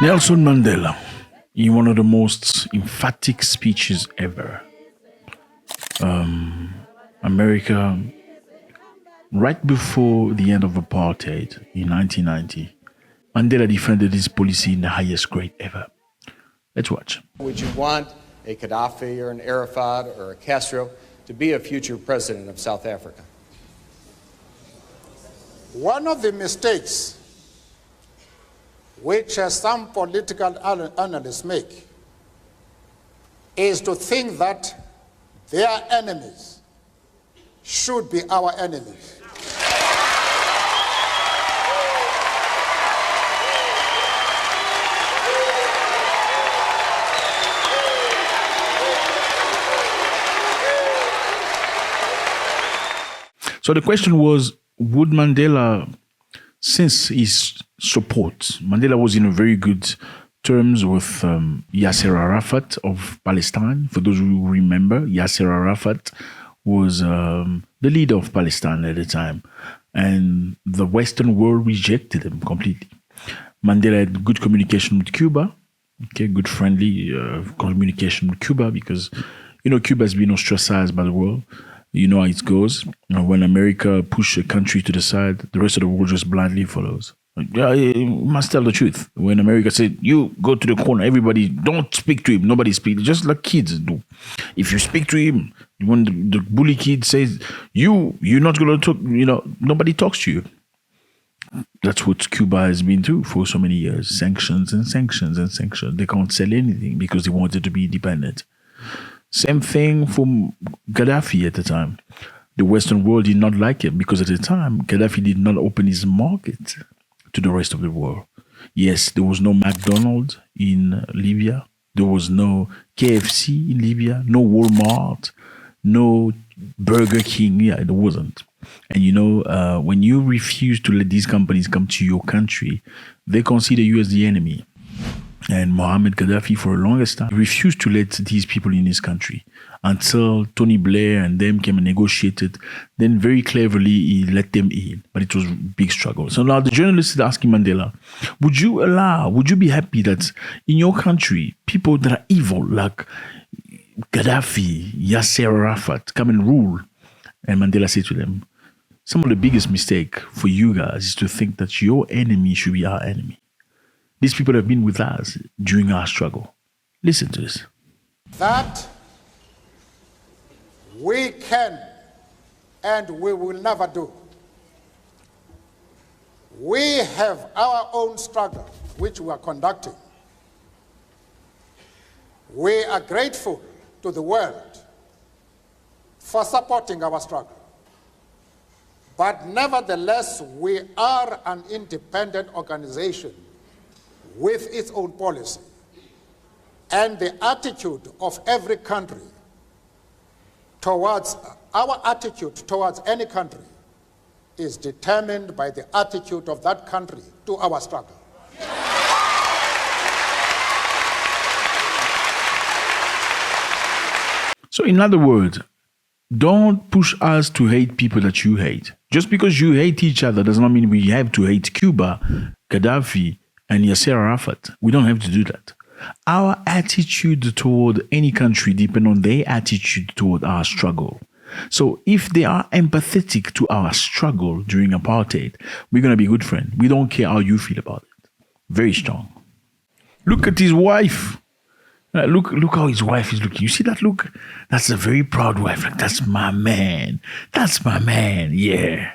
Nelson Mandela, in one of the most emphatic speeches ever. America, right before the end of apartheid in 1990, Mandela defended his policy in the highest grade ever. Let's watch. Would you want a Gaddafi or an Arafat or a Castro to be a future president of South Africa? One of the mistakes which some political analysts make is to think that their enemies should be our enemies. So the question was, would Mandela, since his support, Mandela was in a very good terms with Yasser Arafat of Palestine. For those who remember, Yasser Arafat was the leader of Palestine at the time, and the Western world rejected him completely. Mandela had good communication with Cuba, good friendly communication with Cuba, because Cuba has been ostracized by the world. You know how it goes. When America pushes a country to the side, the rest of the world just blindly follows. You must tell the truth. When America said, you go to the corner, everybody, don't speak to him. Nobody speaks, just like kids do. If you speak to him, when the bully kid says, you're not going to talk, nobody talks to you. That's what Cuba has been through for so many years. Sanctions and sanctions and sanctions. They can't sell anything because they wanted to be independent. Same thing for Gaddafi at the time. The Western world did not like him because at the time, Gaddafi did not open his market to the rest of the world. Yes, there was no McDonald's in Libya. There was no KFC in Libya, no Walmart, no Burger King. Yeah, there wasn't. And when you refuse to let these companies come to your country, they consider you as the enemy. And Mohammed Gaddafi, for the longest time, refused to let these people in his country until Tony Blair and them came and negotiated. Then very cleverly, he let them in. But it was a big struggle. So now the journalist is asking Mandela, would you be happy that in your country, people that are evil, like Gaddafi, Yasser Arafat, come and rule? And Mandela said to them, some of the biggest mistake for you guys is to think that your enemy should be our enemy. These people have been with us during our struggle. Listen to this. That we can and we will never do. We have our own struggle, which we are conducting. We are grateful to the world for supporting our struggle. But nevertheless, we are an independent organization with its own policy. And the attitude of every country towards, our attitude towards any country is determined by the attitude of that country to our struggle. So in other words, don't push us to hate people that you hate. Just because you hate each other does not mean we have to hate Cuba, Gaddafi, and Yasser Arafat. We don't have to do that. Our attitude toward any country depends on their attitude toward our struggle. So if they are empathetic to our struggle during apartheid, we're going to be good friends. We don't care how you feel about it. Very strong. Look at his wife. Look how his wife is looking. You see that look? That's a very proud wife. Like, that's my man. That's my man. Yeah.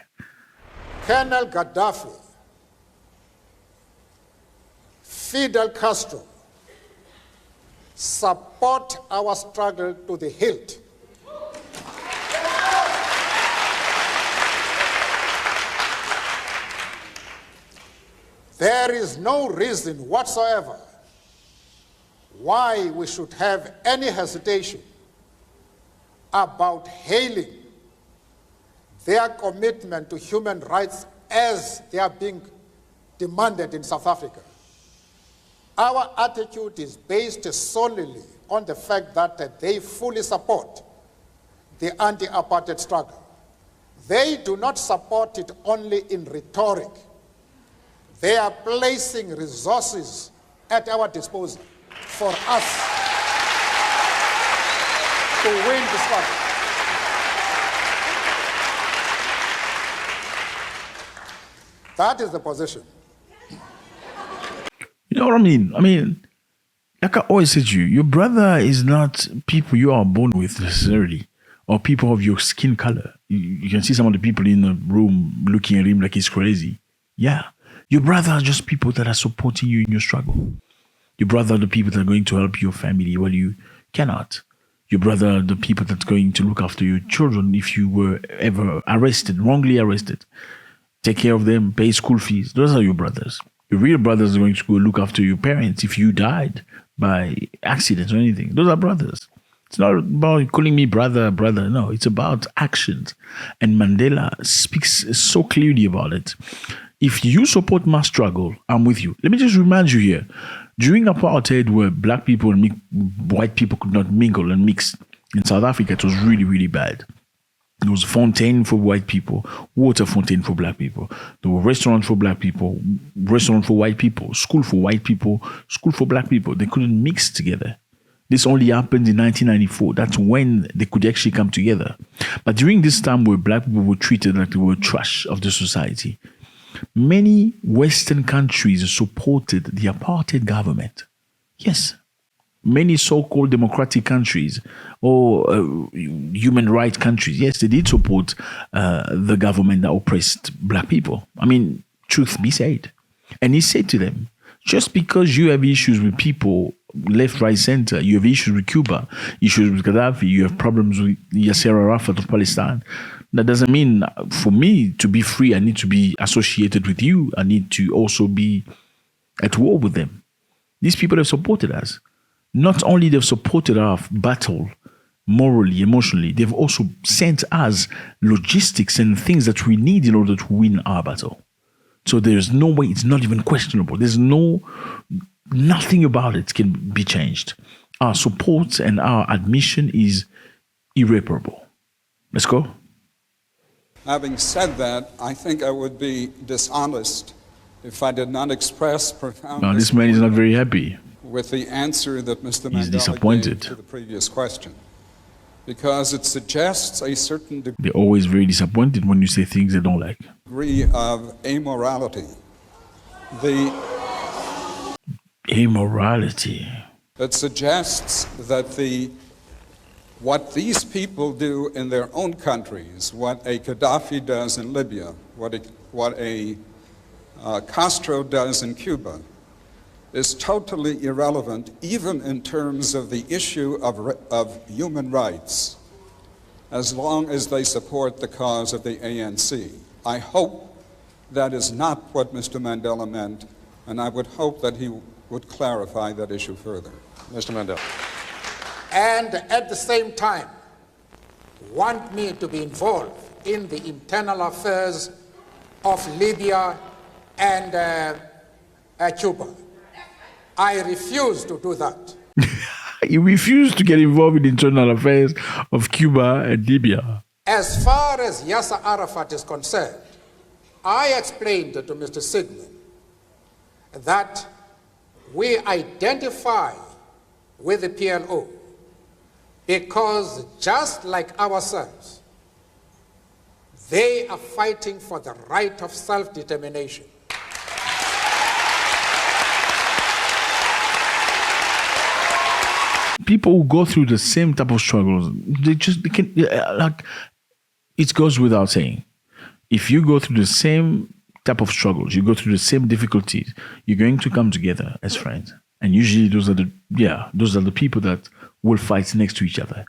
Colonel Gaddafi, Fidel Castro, support our struggle to the hilt. There is no reason whatsoever why we should have any hesitation about hailing their commitment to human rights as they are being demanded in South Africa. Our attitude is based solely on the fact that they fully support the anti-apartheid struggle. They do not support it only in rhetoric. They are placing resources at our disposal for us to win the struggle. That is the position. You know what I mean? I mean, like I always said to you, your brother is not people you are born with necessarily, or people of your skin color. You can see some of the people in the room looking at him like he's crazy. Yeah. Your brother are just people that are supporting you in your struggle. Your brother are the people that are going to help your family while you cannot. Your brother are the people that are going to look after your children if you were ever arrested, wrongly arrested. Take care of them, pay school fees. Those are your brothers. Your real brothers are going to go look after your parents if you died by accident or anything. Those are brothers. It's not about calling me brother, brother. No, it's about actions. And Mandela speaks so clearly about it. If you support my struggle, I'm with you. Let me just remind you here. During apartheid, where black people and white people could not mingle and mix in South Africa, it was really, really bad. There was fontaine for white people, water fountain for black people. There were restaurants for black people, restaurant for white people, school for white people, school for black people. They couldn't mix together. This only happened in 1994. That's when they could actually come together. But during this time where black people were treated like they were trash of the society, many Western countries supported the apartheid government. Yes. Many so-called democratic countries or human rights countries, yes, they did support the government that oppressed black people. I mean, truth be said. And he said to them, just because you have issues with people, left, right, center, you have issues with Cuba, issues with Gaddafi, you have problems with Yasser Arafat of Palestine, that doesn't mean for me to be free, I need to be associated with you. I need to also be at war with them. These people have supported us. Not only they've supported our battle morally, emotionally, they've also sent us logistics and things that we need in order to win our battle. So there's no way, it's not even questionable. There's nothing about it can be changed. Our support and our admission is irreparable. Let's go. Having said that, I think I would be dishonest if I did not express profound Now, this man is not very happy. with the answer that Mr. He's Mandela disappointed. gave to the previous question, because it suggests a certain They're always very disappointed when you say things they don't like. degree of amorality. The Immorality. That suggests that what these people do in their own countries, what a Gaddafi does in Libya, what a Castro does in Cuba, is totally irrelevant, even in terms of the issue of human rights, as long as they support the cause of the ANC. I hope that is not what Mr. Mandela meant, and I would hope that he would clarify that issue further. Mr. Mandela. And at the same time, want me to be involved in the internal affairs of Libya and Cuba. I refuse to do that. He refused to get involved in the internal affairs of Cuba and Libya. As far as Yasser Arafat is concerned, I explained to Mr. Sigmund that we identify with the PLO because just like ourselves, they are fighting for the right of self-determination. People who go through the same type of struggles, they can, like, it goes without saying. If you go through the same type of struggles, you go through the same difficulties, you're going to come together as friends. And usually those are the people that will fight next to each other.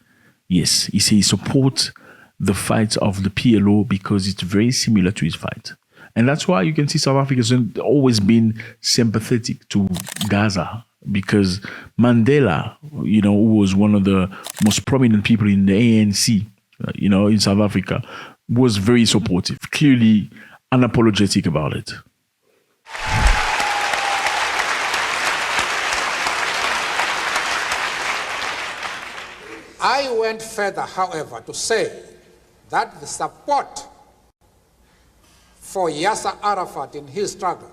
Yes, he supports the fight of the PLO because it's very similar to his fight. And that's why you can see South Africa has always been sympathetic to Gaza, because Mandela, who was one of the most prominent people in the ANC, in South Africa, was very supportive, clearly unapologetic about it. I went further, however, to say that the support for Yasser Arafat in his struggle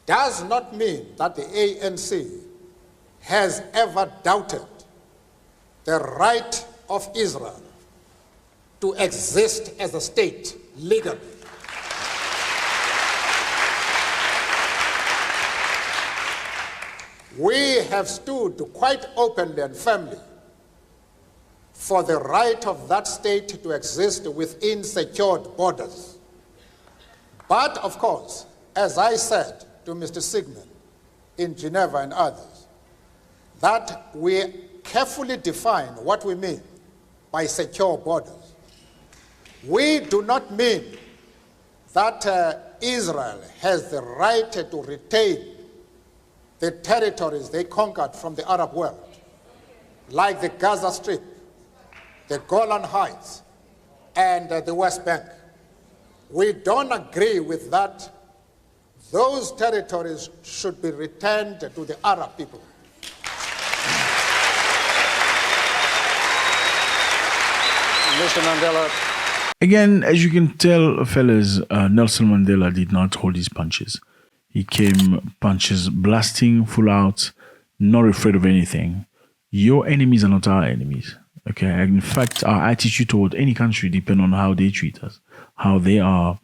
does not mean that the ANC has ever doubted the right of Israel to exist as a state legally. We have stood quite openly and firmly for the right of that state to exist within secured borders. But of course, as I said to Mr. Sigmund in Geneva and others, that we carefully define what we mean by secure borders. We do not mean that Israel has the right to retain the territories they conquered from the Arab world, like the Gaza Strip, the Golan Heights, and the West Bank. We don't agree with that. Those territories should be returned to the Arab people. Mr. Mandela. Again, as you can tell, fellas, Nelson Mandela did not hold his punches. He came punches blasting, full out, not afraid of anything. Your enemies are not our enemies. Okay, in fact, our attitude toward any country depends on how they treat us, how they are,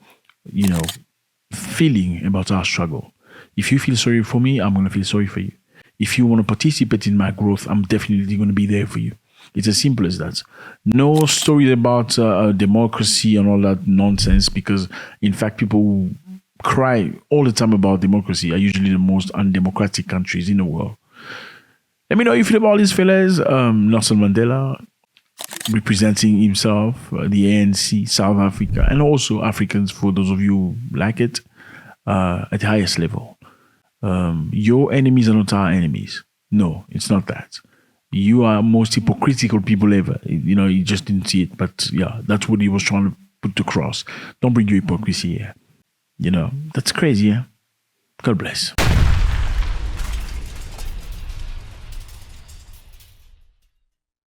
feeling about our struggle. If you feel sorry for me, I'm going to feel sorry for you. If you want to participate in my growth, I'm definitely going to be there for you. It's as simple as that. No story about democracy and all that nonsense, because in fact, people who cry all the time about democracy are usually the most undemocratic countries in the world. Let me know how you feel about these fellas. Nelson Mandela representing himself, the ANC, South Africa, and also Africans, for those of you who like it, at the highest level. Your enemies are not our enemies. No, it's not that. You are most hypocritical people ever. You just didn't see it, but yeah, that's what he was trying to put across. Don't bring your hypocrisy here. That's crazy, yeah? God bless.